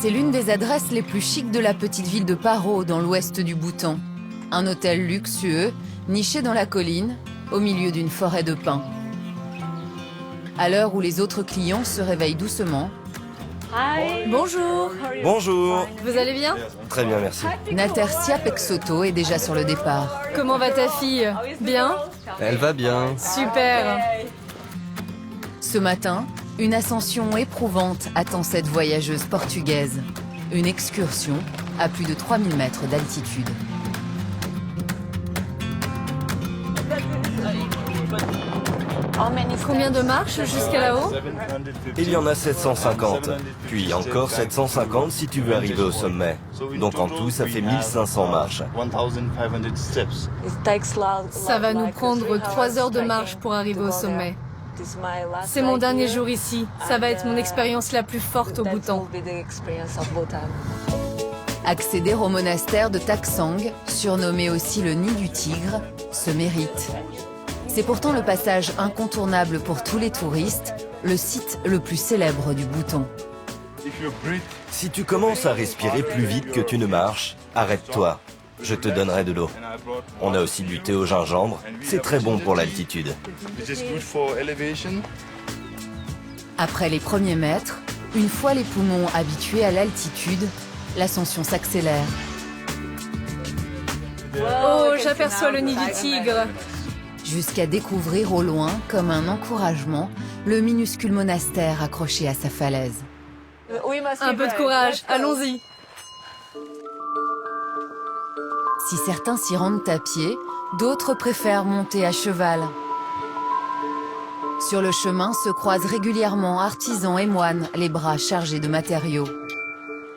C'est l'une des adresses les plus chics de la petite ville de Paro, dans l'ouest du Bhoutan. Un hôtel luxueux, niché dans la colline, au milieu d'une forêt de pins. À l'heure où les autres clients se réveillent doucement, Bonjour. Bonjour. Vous allez bien? Très bien, merci. Natersia Peksoto est déjà sur le départ. Comment va ta fille? Bien? Elle va bien. Super. Ce matin, une ascension éprouvante attend cette voyageuse portugaise. Une excursion à plus de 3000 mètres d'altitude. Combien de marches jusqu'à là-haut? Il y en a 750, puis encore 750 si tu veux arriver au sommet. Donc en tout, ça fait 1500 marches. Ça va nous prendre 3 heures de marche pour arriver au sommet. C'est mon dernier jour ici. Ça va être mon expérience la plus forte au Bhoutan. Accéder au monastère de Taksang, surnommé aussi le nid du tigre, se mérite. C'est pourtant le passage incontournable pour tous les touristes, le site le plus célèbre du Bhoutan. Si tu commences à respirer plus vite que tu ne marches, arrête-toi. Je te donnerai de l'eau. On a aussi du thé au gingembre. C'est très bon pour l'altitude. Après les premiers mètres, une fois les poumons habitués à l'altitude, l'ascension s'accélère. Oh, j'aperçois le nid du tigre. Jusqu'à découvrir au loin, comme un encouragement, le minuscule monastère accroché à sa falaise. Un peu de courage, allons-y. Si certains s'y rendent à pied, d'autres préfèrent monter à cheval. Sur le chemin se croisent régulièrement artisans et moines, les bras chargés de matériaux.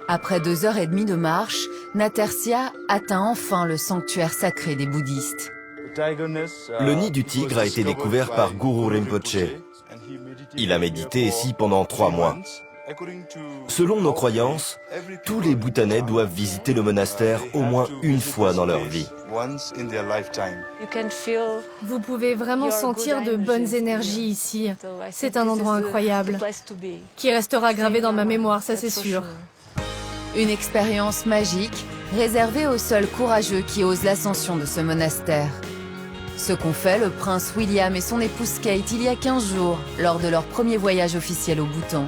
Après 2h30 de marche, Natersia atteint enfin le sanctuaire sacré des bouddhistes. Le nid du tigre a été découvert par Guru Rinpoche. Il a médité ici pendant 3 mois. Selon nos croyances, tous les Bhoutanais doivent visiter le monastère au moins une fois dans leur vie. Vous pouvez vraiment sentir de bonnes énergies ici. C'est un endroit incroyable, qui restera gravé dans ma mémoire, ça c'est sûr. Une expérience magique, réservée aux seuls courageux qui osent l'ascension de ce monastère. Ce qu'ont fait le prince William et son épouse Kate il y a 15 jours, lors de leur premier voyage officiel au Bhoutan.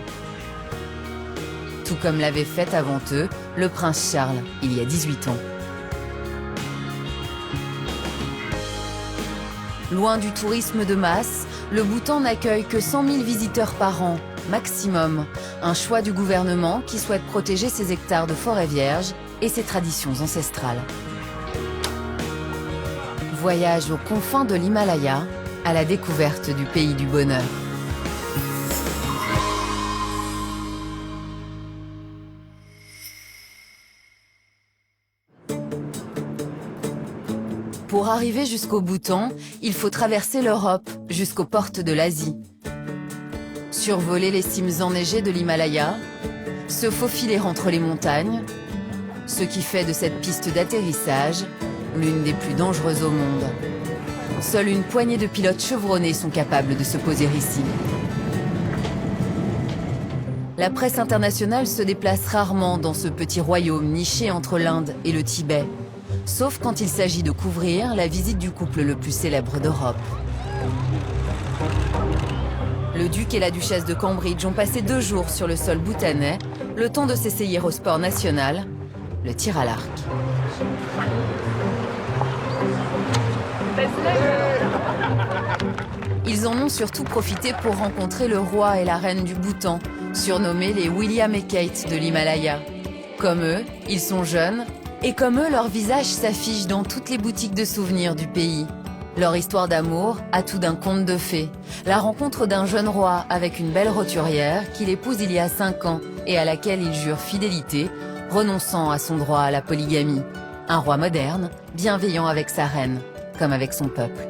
Tout comme l'avait fait avant eux, le prince Charles, il y a 18 ans. Loin du tourisme de masse, le Bhoutan n'accueille que 100 000 visiteurs par an, maximum. Un choix du gouvernement qui souhaite protéger ses hectares de forêt vierge et ses traditions ancestrales. Voyage aux confins de l'Himalaya, à la découverte du pays du bonheur. Pour arriver jusqu'au Bhoutan, il faut traverser l'Europe jusqu'aux portes de l'Asie. Survoler les cimes enneigées de l'Himalaya, se faufiler entre les montagnes, ce qui fait de cette piste d'atterrissage l'une des plus dangereuses au monde. Seule une poignée de pilotes chevronnés sont capables de se poser ici. La presse internationale se déplace rarement dans ce petit royaume niché entre l'Inde et le Tibet, sauf quand il s'agit de couvrir la visite du couple le plus célèbre d'Europe. Le duc et la duchesse de Cambridge ont passé 2 jours sur le sol bhoutanais, le temps de s'essayer au sport national, le tir à l'arc. Ils en ont surtout profité pour rencontrer le roi et la reine du Bhoutan, surnommés les William et Kate de l'Himalaya. Comme eux, ils sont jeunes, et comme eux, leur visage s'affiche dans toutes les boutiques de souvenirs du pays. Leur histoire d'amour a tout d'un conte de fées. La rencontre d'un jeune roi avec une belle roturière qu'il épouse il y a 5 ans et à laquelle il jure fidélité, renonçant à son droit à la polygamie. Un roi moderne, bienveillant avec sa reine, comme avec son peuple.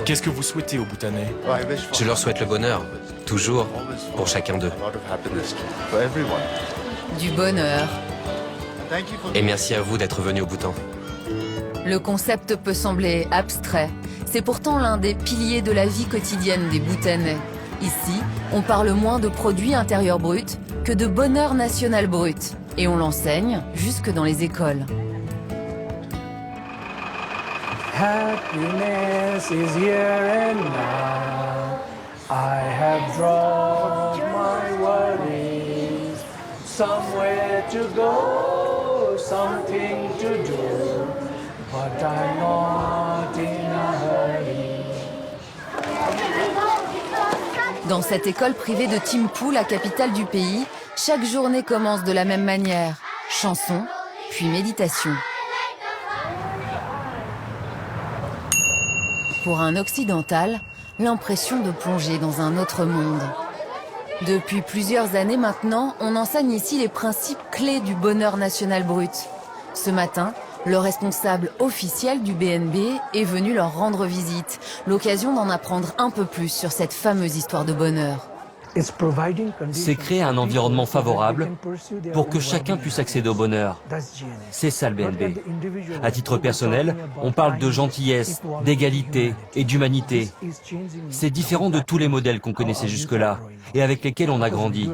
Qu'est-ce que vous souhaitez aux Bhoutanais? Je leur souhaite le bonheur, toujours, pour chacun d'eux. Du bonheur. Et merci à vous d'être venus au Bhoutan. Le concept peut sembler abstrait. C'est pourtant l'un des piliers de la vie quotidienne des Bhoutanais. Ici, on parle moins de produits intérieurs bruts, que de bonheur national brut. Et on l'enseigne jusque dans les écoles. Happiness is here and now. I have dropped my worries. Somewhere to go, something to do. But I'm not in a hurry. Dans cette école privée de Thimphu, la capitale du pays, chaque journée commence de la même manière. Chanson, puis méditation. Pour un occidental, l'impression de plonger dans un autre monde. Depuis plusieurs années maintenant, on enseigne ici les principes clés du bonheur national brut. Ce matin, le responsable officiel du BNB est venu leur rendre visite, l'occasion d'en apprendre un peu plus sur cette fameuse histoire de bonheur. C'est créer un environnement favorable pour que chacun puisse accéder au bonheur. C'est ça le BNB. À titre personnel, on parle de gentillesse, d'égalité et d'humanité. C'est différent de tous les modèles qu'on connaissait jusque-là et avec lesquels on a grandi.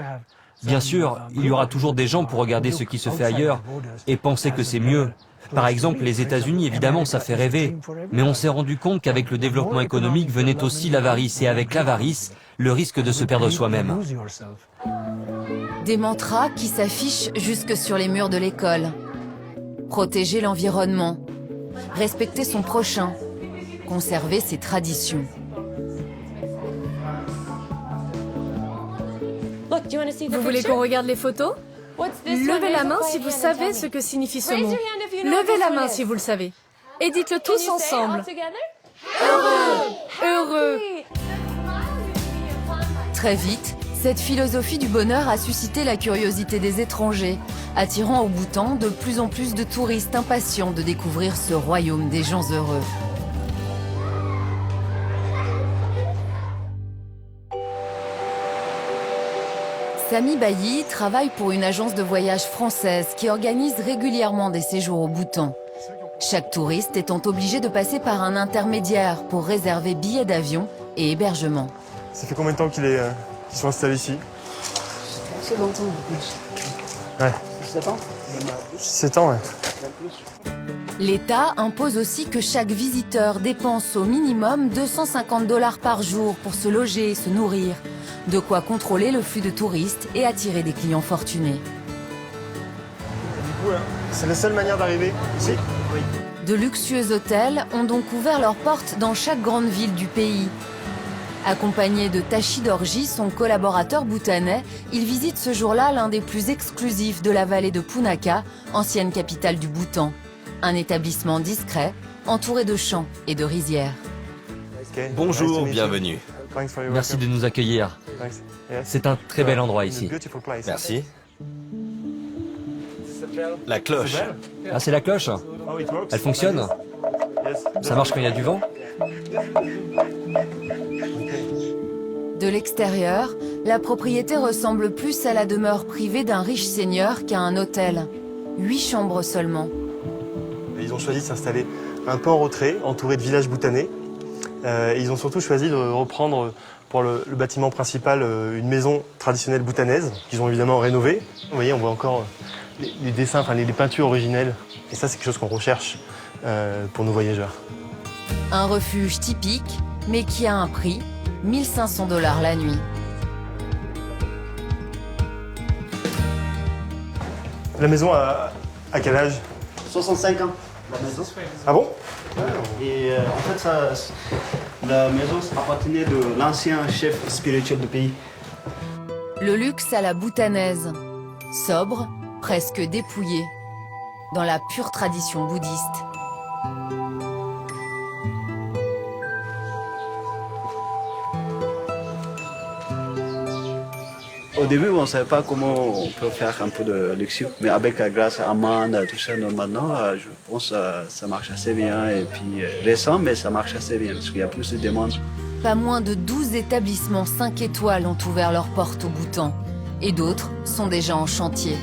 Bien sûr, il y aura toujours des gens pour regarder ce qui se fait ailleurs et penser que c'est mieux. Par exemple, les États-Unis, évidemment, ça fait rêver. Mais on s'est rendu compte qu'avec le développement économique venait aussi l'avarice. Et avec l'avarice, le risque de se perdre soi-même. Des mantras qui s'affichent jusque sur les murs de l'école. Protéger l'environnement. Respecter son prochain. Conserver ses traditions. Vous voulez qu'on regarde les photos? Levez la main si vous savez ce que signifie ce mot. Levez la main si vous le savez. Et dites-le tous ensemble. Heureux! Heureux! Très vite, cette philosophie du bonheur a suscité la curiosité des étrangers, attirant au Bhoutan de plus en plus de touristes impatients de découvrir ce royaume des gens heureux. Sami Bayi travaille pour une agence de voyage française qui organise régulièrement des séjours au Bhoutan. Chaque touriste étant obligé de passer par un intermédiaire pour réserver billets d'avion et hébergement. Ça fait combien de temps qu'ils sont installés ici? C'est longtemps. Ouais. 7 ans 7 ans, ouais. L'État impose aussi que chaque visiteur dépense au minimum 250 $ par jour pour se loger et se nourrir. De quoi contrôler le flux de touristes et attirer des clients fortunés. Du coup, c'est la seule manière d'arriver ici? Oui. De luxueux hôtels ont donc ouvert leurs portes dans chaque grande ville du pays. Accompagné de Tashi Dorji, son collaborateur bhoutanais, il visite ce jour-là l'un des plus exclusifs de la vallée de Punakha, ancienne capitale du Bhoutan. Un établissement discret, entouré de champs et de rizières. Bonjour, bienvenue. Merci de nous accueillir. C'est un très bel endroit ici. Merci. La cloche. Ah, c'est la cloche? Elle fonctionne? Ça marche quand il y a du vent? De l'extérieur, la propriété ressemble plus à la demeure privée d'un riche seigneur qu'à un hôtel. 8 chambres seulement. Ils ont choisi de s'installer un peu en retrait, entouré de villages bhoutanais. Ils ont surtout choisi de reprendre pour le bâtiment principal une maison traditionnelle bhoutanaise qu'ils ont évidemment rénovée. Vous voyez, on voit encore les dessins, enfin les peintures originelles. Et ça, c'est quelque chose qu'on recherche pour nos voyageurs. Un refuge typique, mais qui a un prix, 1500 $ la nuit. La maison a quel âge? 65 ans, la maison. Ah bon? Et en fait, la maison appartenait de l'ancien chef spirituel du pays. Le luxe à la bhoutanaise. Sobre, presque dépouillé. Dans la pure tradition bouddhiste. Au début, on ne savait pas comment on peut faire un peu de luxe, mais avec grâce à Amand, tout ça, maintenant, je pense que ça marche assez bien. Et puis récent, mais ça marche assez bien, parce qu'il y a plus de demandes. Pas moins de 12 établissements 5 étoiles ont ouvert leurs portes au Bhoutan. Et d'autres sont déjà en chantier.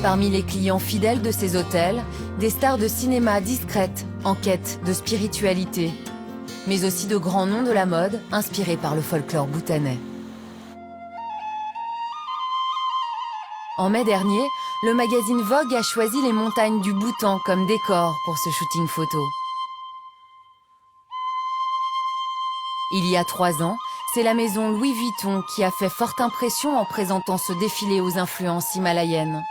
Parmi les clients fidèles de ces hôtels, des stars de cinéma discrètes, en quête de spiritualité. Mais aussi de grands noms de la mode, inspirés par le folklore bhoutanais. En mai dernier, le magazine Vogue a choisi les montagnes du Bhoutan comme décor pour ce shooting photo. Il y a 3 ans, c'est la maison Louis Vuitton qui a fait forte impression en présentant ce défilé aux influences himalayennes.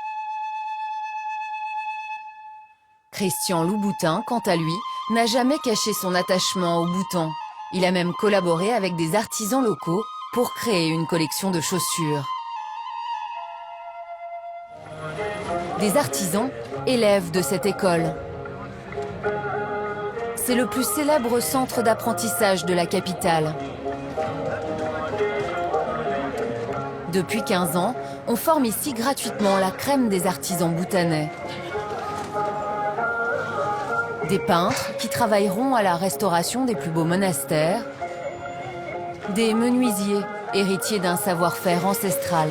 Christian Louboutin, quant à lui, n'a jamais caché son attachement au Bhoutan. Il a même collaboré avec des artisans locaux pour créer une collection de chaussures. Des artisans, élèves de cette école. C'est le plus célèbre centre d'apprentissage de la capitale. Depuis 15 ans, on forme ici gratuitement la crème des artisans bhoutanais. Des peintres qui travailleront à la restauration des plus beaux monastères, des menuisiers héritiers d'un savoir-faire ancestral.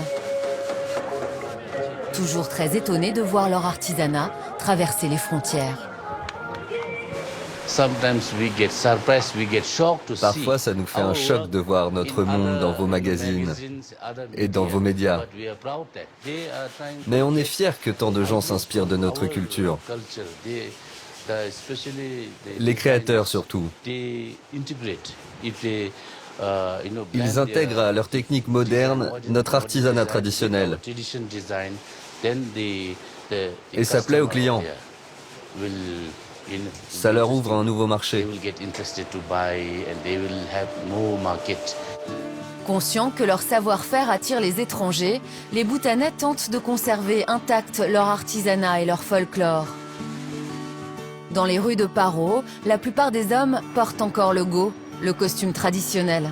Toujours très étonnés de voir leur artisanat traverser les frontières. Parfois, ça nous fait un choc de voir notre monde dans vos magazines et dans vos médias. Mais on est fiers que tant de gens s'inspirent de notre culture. Les créateurs surtout. Ils intègrent à leur technique moderne notre artisanat traditionnel. Et ça plaît aux clients. Ça leur ouvre un nouveau marché. Conscients que leur savoir-faire attire les étrangers, les Bhoutanais tentent de conserver intact leur artisanat et leur folklore. Dans les rues de Paro, la plupart des hommes portent encore le go, le costume traditionnel.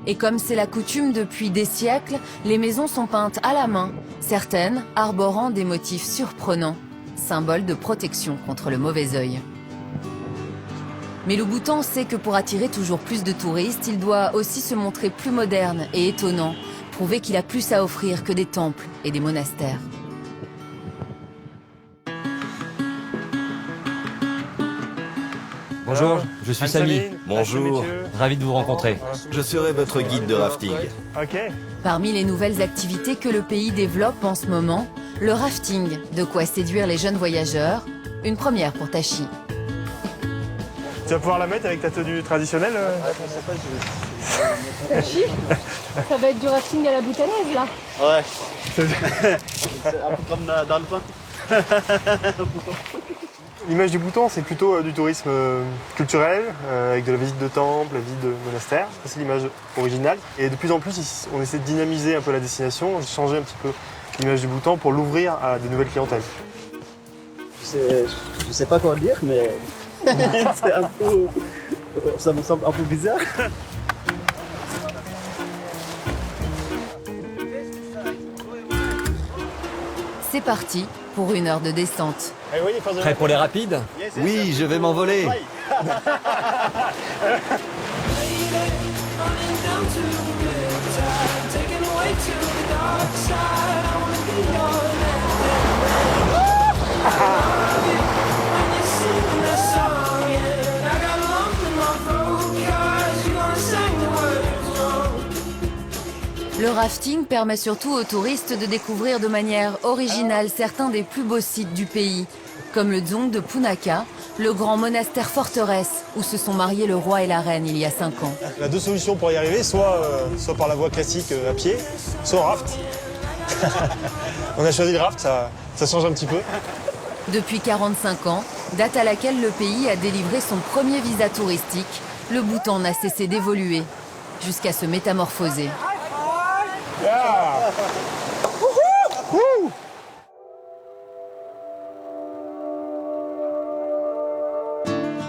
Et comme c'est la coutume depuis des siècles, les maisons sont peintes à la main, certaines arborant des motifs surprenants, symbole de protection contre le mauvais œil. Mais le Bhoutan sait que pour attirer toujours plus de touristes, il doit aussi se montrer plus moderne et étonnant, prouver qu'il a plus à offrir que des temples et des monastères. Bonjour, je suis Samy. Bonjour. Ravi de vous rencontrer. Je serai votre guide de rafting. Parmi les nouvelles activités que le pays développe en ce moment, le rafting, de quoi séduire les jeunes voyageurs, une première pour Tachi. Tu vas pouvoir la mettre avec ta tenue traditionnelle Tachi, ça va être du rafting à la bhoutanaise là. Ouais. C'est un peu comme dans le pain. L'image du Bhoutan, c'est plutôt du tourisme culturel, avec de la visite de temples, la visite de monastères. C'est l'image originale. Et de plus en plus, on essaie de dynamiser un peu la destination, de changer un petit peu l'image du Bhoutan pour l'ouvrir à de nouvelles clientèles. Je sais pas quoi dire, mais c'est un peu... ça me semble un peu bizarre. C'est parti pour 1 heure de descente. Prêt pour les rapides? Oui, je vais m'envoler. Le rafting permet surtout aux touristes de découvrir de manière originale certains des plus beaux sites du pays, comme le Dzong de Punakha, le grand monastère forteresse où se sont mariés le roi et la reine il y a 5 ans. On a 2 solutions pour y arriver, soit par la voie classique à pied, soit raft. On a choisi le raft, ça change un petit peu. Depuis 45 ans, date à laquelle le pays a délivré son premier visa touristique, le Bhoutan n'a cessé d'évoluer, jusqu'à se métamorphoser. Yeah.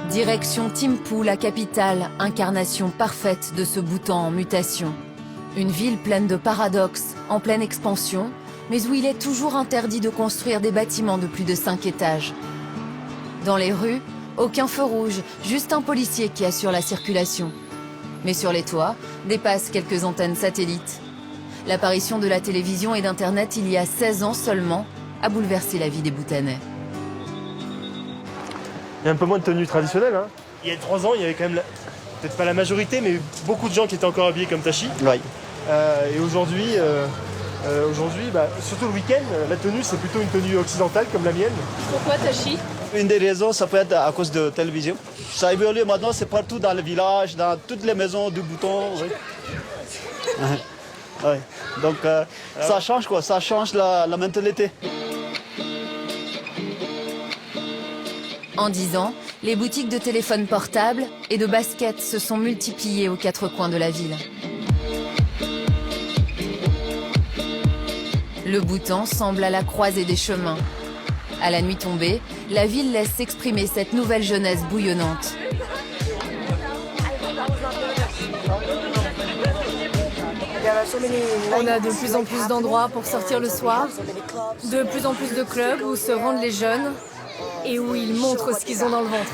Direction Thimphu, la capitale, incarnation parfaite de ce Bhoutan en mutation. Une ville pleine de paradoxes, en pleine expansion, mais où il est toujours interdit de construire des bâtiments de plus de 5 étages. Dans les rues, aucun feu rouge, juste un policier qui assure la circulation. Mais sur les toits, dépassent quelques antennes satellites. L'apparition de la télévision et d'Internet il y a 16 ans seulement a bouleversé la vie des Bhoutanais. Il y a un peu moins de tenues traditionnelles. Hein. Il y a 3 ans, il y avait quand même, peut-être pas la majorité, mais beaucoup de gens qui étaient encore habillés comme Tachi. Oui. Et aujourd'hui, Aujourd'hui, surtout le week-end, la tenue c'est plutôt une tenue occidentale comme la mienne. Pourquoi Tachi? Une des raisons, ça peut être à cause de télévision. Ça évolue maintenant, c'est partout dans le village, dans toutes les maisons du bouton. Oui. Ouais. Donc ça change quoi, ça change la mentalité. En 10 ans, les boutiques de téléphones portables et de baskets se sont multipliées aux 4 coins de la ville. Le Bhoutan semble à la croisée des chemins. À la nuit tombée, la ville laisse s'exprimer cette nouvelle jeunesse bouillonnante. On a de plus en plus d'endroits pour sortir le soir, de plus en plus de clubs où se rendent les jeunes et où ils montrent ce qu'ils ont dans le ventre.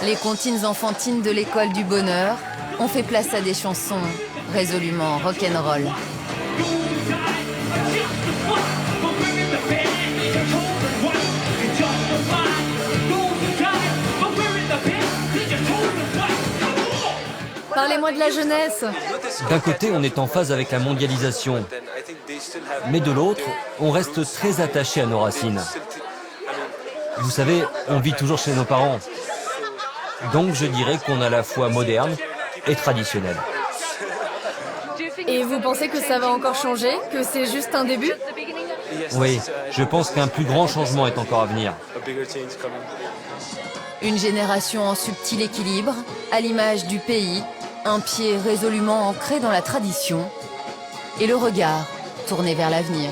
Les comptines enfantines de l'école du bonheur ont fait place à des chansons résolument rock'n'roll. Parlez-moi de la jeunesse. D'un côté, on est en phase avec la mondialisation, mais de l'autre, on reste très attaché à nos racines. Vous savez, on vit toujours chez nos parents. Donc je dirais qu'on a la foi moderne et traditionnelle. Et vous pensez que ça va encore changer? Que c'est juste un début? Oui, je pense qu'un plus grand changement est encore à venir. Une génération en subtil équilibre, à l'image du pays, un pied résolument ancré dans la tradition et le regard tourné vers l'avenir.